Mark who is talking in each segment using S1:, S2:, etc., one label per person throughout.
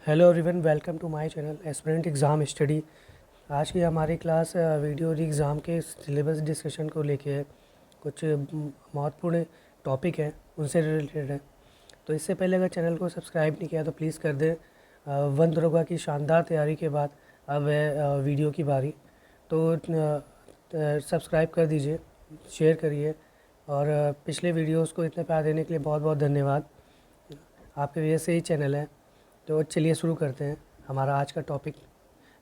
S1: Hello everyone, welcome to my channel aspirant exam study. आज की हमारी क्लास वीडियो एग्ज़ाम के सिलेबस डिस्कशन को लेके है। कुछ महत्वपूर्ण टॉपिक है उनसे रिलेटेड है। तो इससे पहले अगर चैनल को सब्सक्राइब नहीं किया तो प्लीज़ कर दें। वन दरोगा की शानदार तैयारी के बाद अब है वीडियो की बारी। तो सब्सक्राइब कर दीजिए, शेयर करिए और पिछले वीडियोस को इतने प्यार देने के लिए बहुत बहुत धन्यवाद। आपके वजह से ही चैनल है। तो चलिए शुरू करते हैं हमारा आज का टॉपिक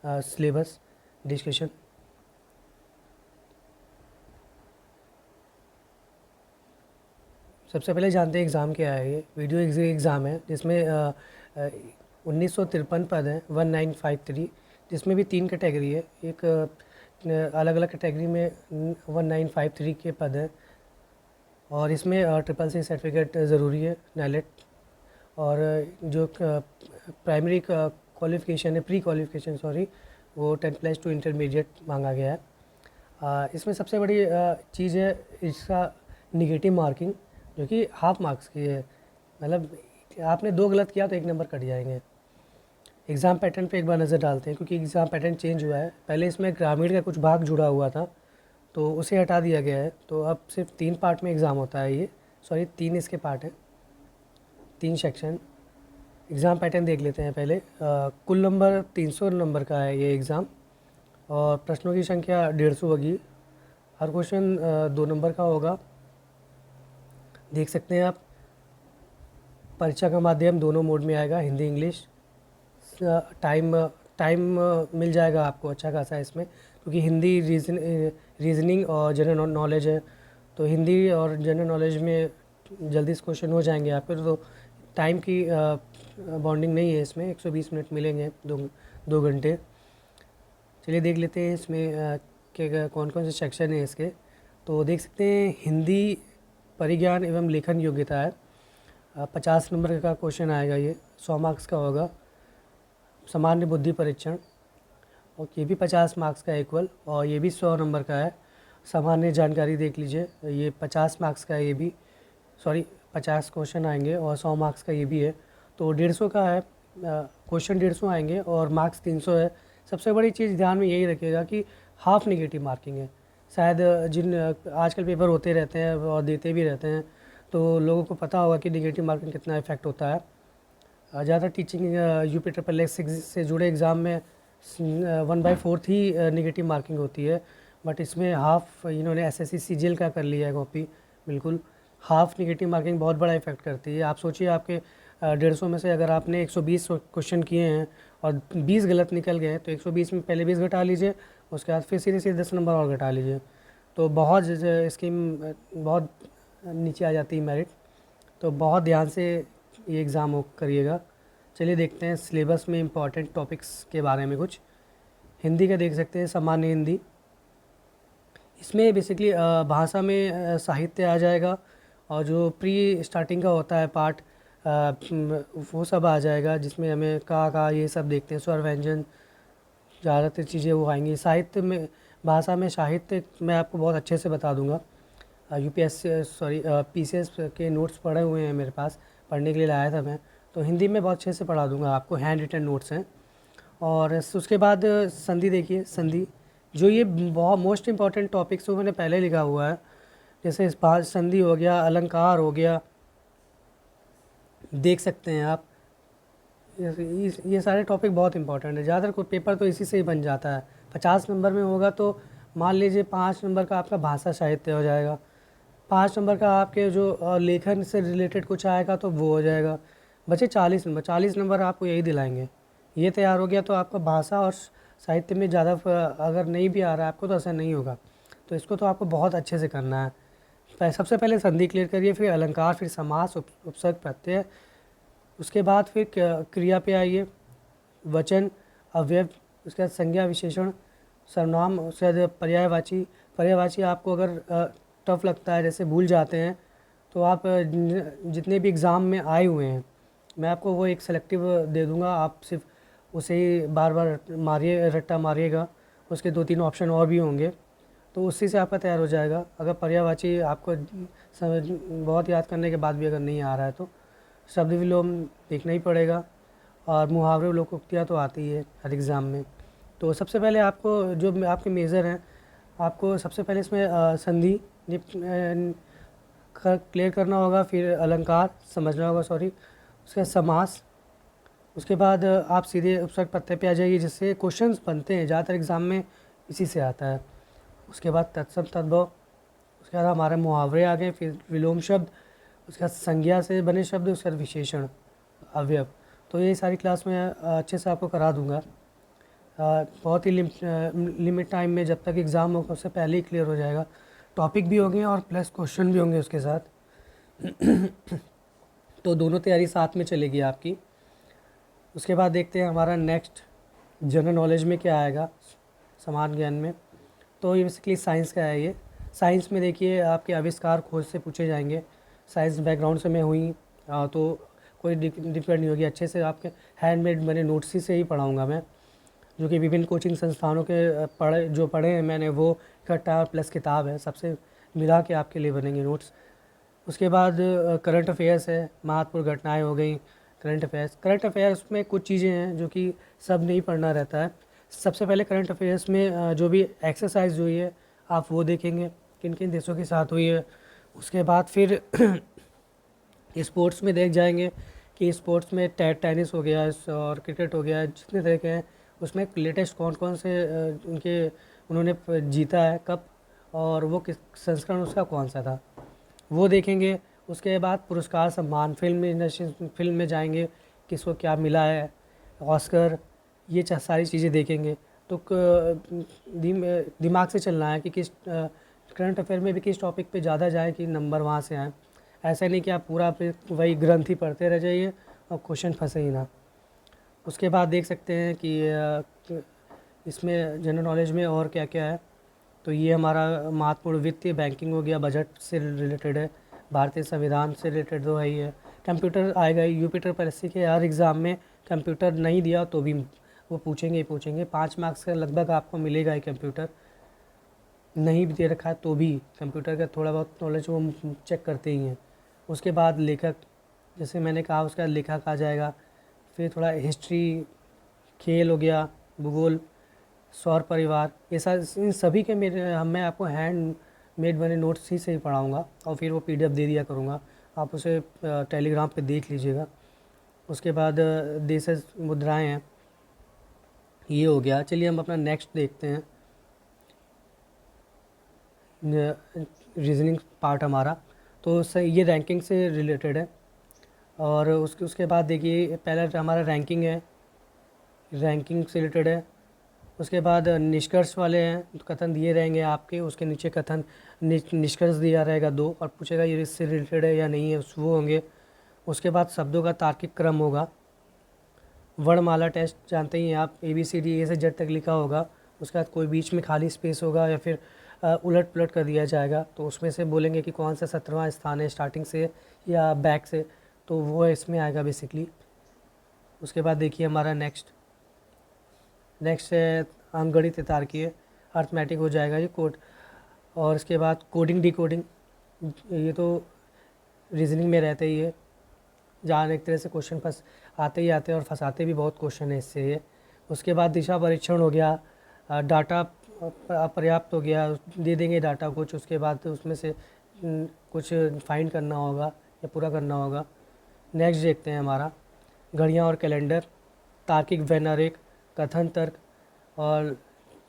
S1: सिलेबस डिस्कशन। सबसे पहले जानते हैं एग्ज़ाम क्या है। ये वीडियो एग्ज़ाम है जिसमें 1953 पद हैं 1953, जिसमें भी 3 कैटेगरी है। एक अलग अलग कैटेगरी में 1953 के पद हैं और इसमें CCC सर्टिफिकेट ज़रूरी है, नैलेट। और जो प्राइमरी क्वालिफ़िकेशन है, प्री क्वालिफ़िकेशन सॉरी, वो 10+2 इंटरमीडिएट मांगा गया है। इसमें सबसे बड़ी चीज़ है इसका निगेटिव मार्किंग, जो कि हाफ मार्क्स की है। मतलब आपने 2 गलत किया तो 1 नंबर कट जाएंगे। एग्ज़ाम पैटर्न पे एक बार नज़र डालते हैं, क्योंकि एग्ज़ाम पैटर्न चेंज हुआ है। पहले इसमें ग्रामीण का कुछ भाग जुड़ा हुआ था तो उसे हटा दिया गया है। तो अब सिर्फ 3 पार्ट में एग्ज़ाम होता है। ये 3 इसके पार्ट हैं, 3 सेक्शन। एग्ज़ाम पैटर्न देख लेते हैं पहले। कुल नंबर 300 नंबर का है ये एग्ज़ाम और प्रश्नों की संख्या 150 होगी। हर क्वेश्चन 2 नंबर का होगा। देख सकते हैं आप, परीक्षा का माध्यम दोनों मोड में आएगा, हिंदी इंग्लिश। टाइम मिल जाएगा आपको अच्छा खासा इसमें, क्योंकि हिंदी रीजनिंग और जनरल नॉलेज है। तो हिंदी और जनरल नॉलेज में जल्दी से क्वेश्चन हो जाएंगे आपके। तो टाइम की बॉन्डिंग नहीं है इसमें, 120 मिनट मिलेंगे, 2 घंटे। चलिए देख लेते हैं इसमें क्या कौन कौन से सेक्शन है इसके। तो देख सकते हैं हिंदी परिज्ञान एवं लेखन योग्यता है। 50 नंबर का क्वेश्चन आएगा, ये 100 मार्क्स का होगा। सामान्य बुद्धि परीक्षण, और ये भी 50 मार्क्स का इक्वल, और ये भी 100 नंबर का है। सामान्य जानकारी देख लीजिए, ये 50 मार्क्स का है, ये भी 50 क्वेश्चन आएंगे और 100 मार्क्स का ये भी है। तो 150 का है, क्वेश्चन 150 आएंगे और मार्क्स 300 है। सबसे बड़ी चीज़ ध्यान में यही रखिएगा कि हाफ निगेटिव मार्किंग है। शायद जिन आजकल पेपर होते रहते हैं और देते भी रहते हैं, तो लोगों को पता होगा कि निगेटिव मार्किंग कितना इफेक्ट होता है। ज़्यादा टीचिंग UP SSS से जुड़े एग्ज़ाम में 1/4 ही निगेटिव मार्किंग होती है। बट इसमें हाफ इन्होंने SSC CGL का कर लिया है कॉपी। बिल्कुल हाफ निगेटिव मार्किंग बहुत बड़ा इफेक्ट करती है। आप सोचिए, आपके 150 में से अगर आपने 120 क्वेश्चन किए हैं और 20 गलत निकल गए, तो 120 में पहले 20 घटा लीजिए, उसके बाद फिर सीधे सीधे 10 नंबर और घटा लीजिए, तो बहुत स्कीम बहुत नीचे आ जाती है मेरिट। तो बहुत ध्यान से ये एग्ज़ाम हो करिएगा। चलिए देखते हैं सिलेबस में इम्पॉर्टेंट टॉपिक्स के बारे में कुछ। हिंदी का देख सकते हैं, सामान्य हिंदी। इसमें बेसिकली भाषा में साहित्य आ जाएगा, और जो प्री स्टार्टिंग का होता है पार्ट, वो सब आ जाएगा, जिसमें हमें का ये सब देखते हैं, स्वर व्यंजन, ज़्यादातर चीज़ें वो आएंगी। साहित्य में, भाषा में साहित्य मैं आपको बहुत अच्छे से बता दूंगा। PCS के नोट्स पढ़े हुए हैं मेरे पास, पढ़ने के लिए लाया था मैं। तो हिंदी में बहुत अच्छे से पढ़ा दूंगा आपको, हैंड रिटन नोट्स हैं। और उसके बाद संधि देखिए, संधि जो ये बहुत मोस्ट इम्पॉर्टेंट टॉपिक्स वो मैंने पहले लिखा हुआ है। जैसे इस बात संधि हो गया, अलंकार हो गया, देख सकते हैं आप। ये सारे टॉपिक बहुत इंपॉर्टेंट है। ज़्यादातर कोई पेपर तो इसी से ही बन जाता है। 50 नंबर में होगा तो मान लीजिए 5 नंबर का आपका भाषा साहित्य हो जाएगा, 5 नंबर का आपके जो लेखन से रिलेटेड कुछ आएगा तो वो हो जाएगा। बचे 40 नंबर, 40 नंबर आपको यही दिलाएंगे। ये तैयार हो गया तो आपका भाषा और साहित्य में ज़्यादा अगर नहीं भी आ रहा है आपको तो ऐसा नहीं होगा। तो इसको तो आपको बहुत अच्छे से करना है। सबसे पहले संधि क्लियर करिए, फिर अलंकार, फिर समास, उपसर्ग, प्रत्यय। उसके बाद फिर क्रिया पे आइए, वचन, अव्यय, उसके बाद संज्ञा, विशेषण, सर्वनाम, उसके बाद पर्यायवाची। पर्यायवाची आपको अगर टफ लगता है, जैसे भूल जाते हैं, तो आप जितने भी एग्ज़ाम में आए हुए हैं, मैं आपको वो एक सेलेक्टिव दे दूंगा, आप सिर्फ उसे ही बार बार मारिए, रट्टा मारिएगा। उसके 2-3 ऑप्शन और भी होंगे, तो उसी से आपका तैयार हो जाएगा। अगर पर्यायवाची आपको बहुत याद करने के बाद भी अगर नहीं आ रहा है तो शब्द विलोम देखना ही पड़ेगा। और मुहावरे लोकोक्तियाँ तो आती है हर एग्ज़ाम में। तो सबसे पहले आपको जो आपके मेजर हैं, आपको सबसे पहले इसमें संधि क्लियर करना होगा, फिर अलंकार समझना होगा, सॉरी, उसके बाद समास, उसके बाद आप सीधे उपसर्ग प्रत्यय पे आ जाइए, जिससे क्वेश्चंस बनते हैं ज़्यादातर एग्ज़ाम में, इसी से आता है। उसके बाद तत्सम तद्भव, उसके बाद हमारे मुहावरे आ गए, फिर विलोम शब्द, उसके बाद संज्ञा से बने शब्द, उसके बाद विशेषण, अवयव। तो ये सारी क्लास में अच्छे से आपको करा दूंगा। बहुत ही लिमिट टाइम में, जब तक एग्ज़ाम होगा उससे पहले ही क्लियर हो जाएगा। टॉपिक भी होंगे और प्लस क्वेश्चन भी होंगे उसके साथ। तो दोनों तैयारी साथ में चलेगी आपकी। उसके बाद देखते हैं हमारा नेक्स्ट जनरल नॉलेज में क्या आएगा, समान ज्ञान में। तो ये बेसिकली साइंस का है। ये साइंस में देखिए आपके आविष्कार खोज से पूछे जाएंगे। साइंस बैकग्राउंड से मैं हुई तो कोई दिक्कत नहीं होगी। अच्छे से आपके हैंडमेड बने नोट्स ही से ही पढ़ाऊँगा मैं, जो कि विभिन्न कोचिंग संस्थानों के पढ़े हैं मैंने, वो इकट्ठा प्लस किताब है, सबसे मिला के आपके लिए बनेंगे नोट्स। उसके बाद करंट अफेयर्स है, महत्वपूर्ण घटनाएं हो गई, करंट अफेयर्स में कुछ चीज़ें हैं जो कि सब नहीं पढ़ना रहता है। सबसे पहले करंट अफेयर्स में जो भी एक्सरसाइज हुई है आप वो देखेंगे, किन किन देशों के साथ हुई है। उसके बाद फिर स्पोर्ट्स में देख जाएंगे कि स्पोर्ट्स में टेनिस हो गया और क्रिकेट हो गया, जितने तरह के हैं उसमें लेटेस्ट कौन कौन से उनके उन्होंने जीता है कप, और वो किस संस्करण उसका कौन सा था, वो देखेंगे। उसके बाद पुरस्कार सम्मान, फिल्म में जाएंगे, किसको क्या मिला है, ऑस्कर, ये सारी चीज़ें देखेंगे। तो दिमाग से चलना है कि किस करंट अफेयर में भी किस टॉपिक पे ज़्यादा जाए कि नंबर वहाँ से आए। ऐसा नहीं कि आप पूरा वही ग्रंथ ही पढ़ते रह जाइए और क्वेश्चन फंसे ही ना। उसके बाद देख सकते हैं कि इसमें जनरल नॉलेज में और क्या क्या है। तो ये हमारा महत्वपूर्ण वित्तीय बैंकिंग हो गया, बजट से रिलेटेड है, भारतीय संविधान से रिलेटेड तो है ही है। कंप्यूटर आएगा, यूपिटर पीएससी के हर एग्ज़ाम में कंप्यूटर नहीं दिया तो भी वो पूछेंगे ही पूछेंगे। 5 मार्क्स का लगभग आपको मिलेगा ही कंप्यूटर, नहीं भी दे रखा है तो भी कंप्यूटर का थोड़ा बहुत नॉलेज वो चेक करते ही हैं। उसके बाद लेखक, जैसे मैंने कहा, उसका लेखक आ जाएगा। फिर थोड़ा हिस्ट्री, खेल हो गया, भूगोल, सौर परिवार, ये इन सभी के मैं आपको हैंड मेड बने नोट्स ही से ही पढ़ाऊँगा, और फिर वो पीडीएफ दे दिया करूँगा, आप उसे टेलीग्राम पे देख लीजिएगा। उसके बाद देश मुद्राएं हैं, ये हो गया। चलिए हम अपना नेक्स्ट देखते हैं, रीजनिंग पार्ट हमारा। तो ये रैंकिंग से रिलेटेड है। और उसके बाद देखिए पहला हमारा रैंकिंग है, रैंकिंग से रिलेटेड है। उसके बाद निष्कर्ष वाले हैं, तो कथन दिए रहेंगे आपके, उसके नीचे कथन निष्कर्ष दिया रहेगा 2, और पूछेगा ये इससे रिलेटेड है या नहीं है, वो होंगे। उसके बाद शब्दों का तार्किक क्रम होगा। वर्णमाला टेस्ट जानते ही हैं आप, ABCD A से Z तक लिखा होगा, उसके बाद कोई बीच में खाली स्पेस होगा या फिर उलट पुलट कर दिया जाएगा, तो उसमें से बोलेंगे कि कौन सा 17वां स्थान है, स्टार्टिंग से या बैक से, तो वो इसमें आएगा बेसिकली। उसके बाद देखिए हमारा नेक्स्ट है अंकगणित तार्किक, अर्थमेटिक हो जाएगा ये कोड। और इसके बाद कोडिंग डिकोडिंग, ये तो रीजनिंग में रहते ही है, जहाँ एक तरह से क्वेश्चन फंस आते ही आते हैं, और फंसाते भी बहुत क्वेश्चन है इससे ये। उसके बाद दिशा परीक्षण हो गया, डाटा पर्याप्त हो गया, दे देंगे डाटा कुछ, उसके बाद उसमें से कुछ फाइंड करना होगा या पूरा करना होगा। नेक्स्ट देखते हैं हमारा घड़ियाँ और कैलेंडर, तार्किक वैनारिक, कथन तर्क और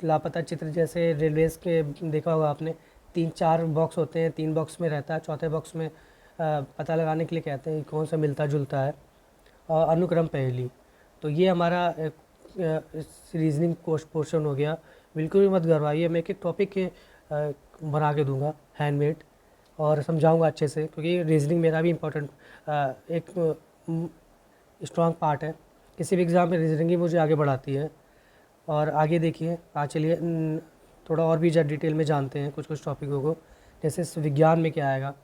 S1: लापता चित्र। जैसे रेलवेज़ के देखा होगा आपने, 3-4 बॉक्स होते हैं, 3 बॉक्स में रहता है, चौथे बॉक्स में पता लगाने के लिए कहते हैं कौन सा मिलता जुलता है। और अनुक्रम पहेली, तो ये हमारा रीजनिंग पोर्शन हो गया। बिल्कुल भी मत घबराइए, मैं एक टॉपिक के बना के दूंगा हैंडमेड, और समझाऊंगा अच्छे से, क्योंकि रीजनिंग मेरा भी इम्पोर्टेंट एक स्ट्रॉन्ग पार्ट है। किसी भी एग्ज़ाम में रीजनिंग ही मुझे आगे बढ़ाती है। और आगे देखिए, आज चलिए थोड़ा और भी ज़्यादा डिटेल में जानते हैं कुछ टॉपिकों को। जैसे विज्ञान में क्या आएगा,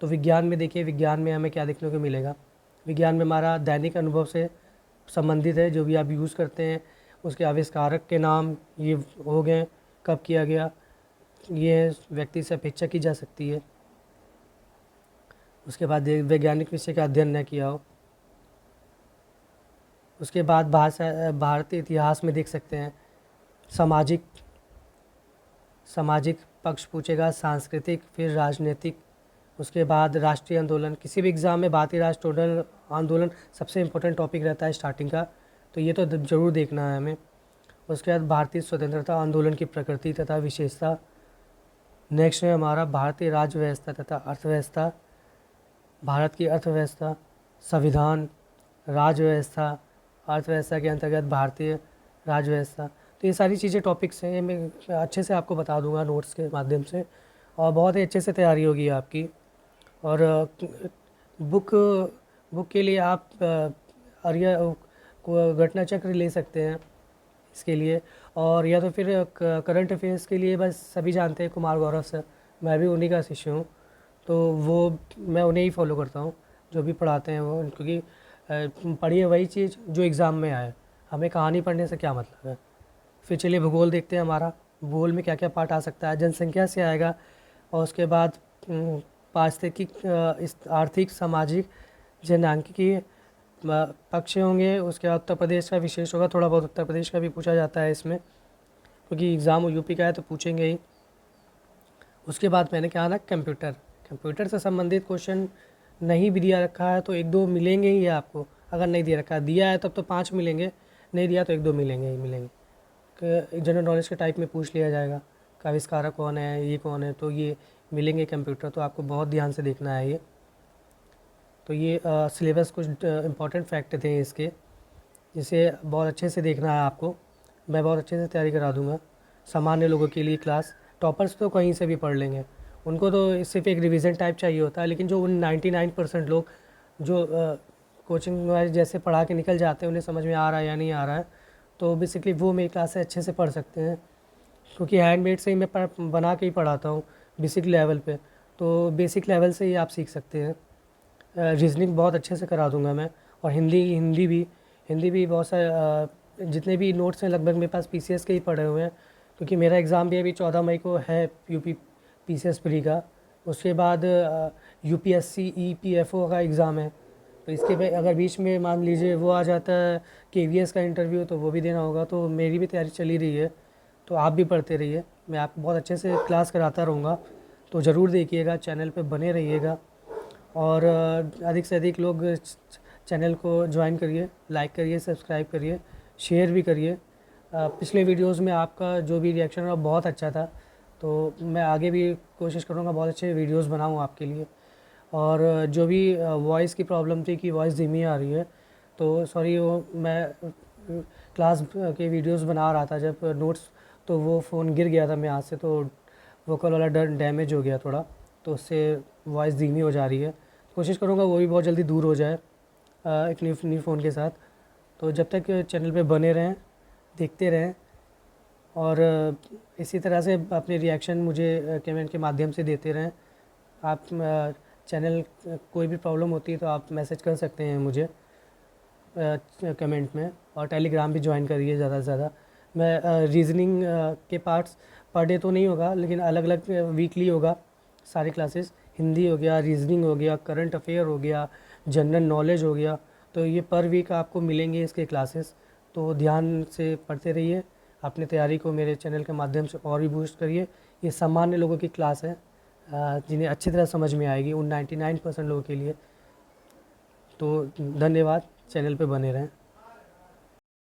S1: तो विज्ञान में देखिए, विज्ञान में हमें क्या देखने को मिलेगा। विज्ञान में हमारा दैनिक अनुभव से संबंधित है, जो भी आप यूज़ करते हैं, उसके आविष्कारक के नाम ये हो गए, कब किया गया, ये व्यक्ति से अपेक्षा की जा सकती है। उसके बाद वैज्ञानिक विषय का अध्ययन न किया हो। उसके बाद भारतीय इतिहास में देख सकते हैं, सामाजिक सामाजिक पक्ष पूछेगा, सांस्कृतिक, फिर राजनीतिक, उसके बाद राष्ट्रीय आंदोलन। किसी भी एग्ज़ाम में भारतीय राष्ट्रीय आंदोलन सबसे इम्पोर्टेंट टॉपिक रहता है स्टार्टिंग का, तो ये तो ज़रूर देखना है हमें। उसके बाद भारतीय स्वतंत्रता आंदोलन की प्रकृति तथा विशेषता। नेक्स्ट है हमारा भारतीय राज्य व्यवस्था तथा अर्थव्यवस्था, भारत की अर्थव्यवस्था, संविधान, राज्य व्यवस्था, अर्थव्यवस्था के अंतर्गत भारतीय राज्य व्यवस्था। तो ये सारी चीज़ें टॉपिक्स हैं, ये मैं अच्छे से आपको बता दूंगा नोट्स के माध्यम से, और बहुत ही अच्छे से तैयारी होगी आपकी। और बुक बुक के लिए आप आर्य घटना चक्र ले सकते हैं इसके लिए, और या तो फिर करंट अफेयर्स के लिए बस सभी जानते हैं कुमार गौरव सर, मैं भी उन्हीं का शिष्य हूँ, तो वो मैं उन्हें ही फॉलो करता हूँ जो भी पढ़ाते हैं वो, क्योंकि पढ़िए वही चीज़ जो एग्ज़ाम में आए, हमें कहानी पढ़ने से क्या मतलब है। फिर चलिए भूगोल देखते हैं, हमारा भूगोल में क्या क्या पार्ट आ सकता है। जनसंख्या से आएगा, और उसके बाद पारिस्थितिक, आर्थिक, सामाजिक, जनांकीय पक्ष होंगे। उसके बाद उत्तर प्रदेश का विशेष होगा, थोड़ा बहुत उत्तर प्रदेश का भी पूछा जाता है इसमें, क्योंकि एग्ज़ाम यूपी का है तो पूछेंगे ही। उसके बाद मैंने कहा ना कंप्यूटर से संबंधित क्वेश्चन नहीं भी दिया रखा है तो 1-2 मिलेंगे ही आपको। अगर नहीं दिया रखा है, दिया है तब तो 5 मिलेंगे, नहीं दिया तो 1-2 मिलेंगे ही मिलेंगे। जनरल नॉलेज के टाइप में पूछ लिया जाएगा कि आविष्कारक कौन है, ये कौन है, तो ये मिलेंगे कंप्यूटर, तो आपको बहुत ध्यान से देखना है ये। तो ये सिलेबस कुछ इम्पॉर्टेंट फैक्ट थे इसके, जिसे बहुत अच्छे से देखना है आपको। मैं बहुत अच्छे से तैयारी करा दूंगा। सामान्य लोगों के लिए क्लास, टॉपर्स तो कहीं से भी पढ़ लेंगे, उनको तो सिर्फ एक रिवीजन टाइप चाहिए होता है, लेकिन जो उन 99% लोग जो कोचिंग वाइज जैसे पढ़ा के निकल जाते हैं, उन्हें समझ में आ रहा है या नहीं आ रहा है, तो बेसिकली वो मेरी क्लास से अच्छे से पढ़ सकते हैं, क्योंकि हैंडमेड से ही मैं बना के ही पढ़ाता हूँ बेसिक लेवल पे, तो बेसिक लेवल से ही आप सीख सकते हैं। रीजनिंग बहुत अच्छे से करा दूंगा मैं, और हिंदी भी बहुत सारे जितने भी नोट्स हैं लगभग मेरे पास पीसीएस के ही पड़े हुए हैं, क्योंकि मेरा एग्ज़ाम भी अभी 14 मई को है यूपी पीसीएस प्री का। उसके बाद यूपीएससी ईपीएफओ का एग्ज़ाम है, तो इसके पे अगर बीच में मान लीजिए वो आ जाता है केवीएस का इंटरव्यू, तो वो भी देना होगा। तो मेरी भी तैयारी चली रही है, तो आप भी पढ़ते रहिए, मैं आपको बहुत अच्छे से क्लास कराता रहूँगा, तो ज़रूर देखिएगा, चैनल पे बने रहिएगा, और अधिक से अधिक लोग चैनल को ज्वाइन करिए, लाइक करिए, सब्सक्राइब करिए, शेयर भी करिए। पिछले वीडियोस में आपका जो भी रिएक्शन रहा बहुत अच्छा था, तो मैं आगे भी कोशिश करूँगा बहुत अच्छे वीडियोस बनाऊँ आपके लिए। और जो भी वॉइस की प्रॉब्लम थी कि वॉइस धीमी आ रही है, तो सॉरी, वो मैं क्लास के वीडियोस बना रहा था जब नोट्स, तो वो फ़ोन गिर गया था मेरे हाथ से, तो वोकल वाला डैमेज हो गया थोड़ा, तो उससे वॉइस धीमी हो जा रही है। कोशिश करूँगा वो भी बहुत जल्दी दूर हो जाए एक न्यू फ़ोन के साथ। तो जब तक चैनल पे बने रहें, देखते रहें, और इसी तरह से अपने रिएक्शन मुझे कमेंट के माध्यम से देते रहें। आप चैनल कोई भी प्रॉब्लम होती है तो आप मैसेज कर सकते हैं मुझे कमेंट में, और टेलीग्राम भी ज्वाइन करिए ज़्यादा से ज़्यादा। मैं रीजनिंग के पार्ट्स पर डे तो नहीं होगा, लेकिन अलग अलग वीकली होगा सारी क्लासेस। हिंदी हो गया, रीजनिंग हो गया, करंट अफेयर हो गया, जनरल नॉलेज हो गया, तो ये पर वीक आपको मिलेंगे इसके क्लासेस। तो ध्यान से पढ़ते रहिए, अपनी तैयारी को मेरे चैनल के माध्यम से और भी बूस्ट करिए। ये सामान्य लोगों की क्लास है, जिन्हें अच्छी तरह समझ में आएगी, उन 99% लोगों के लिए। तो धन्यवाद, चैनल पे बने रहें।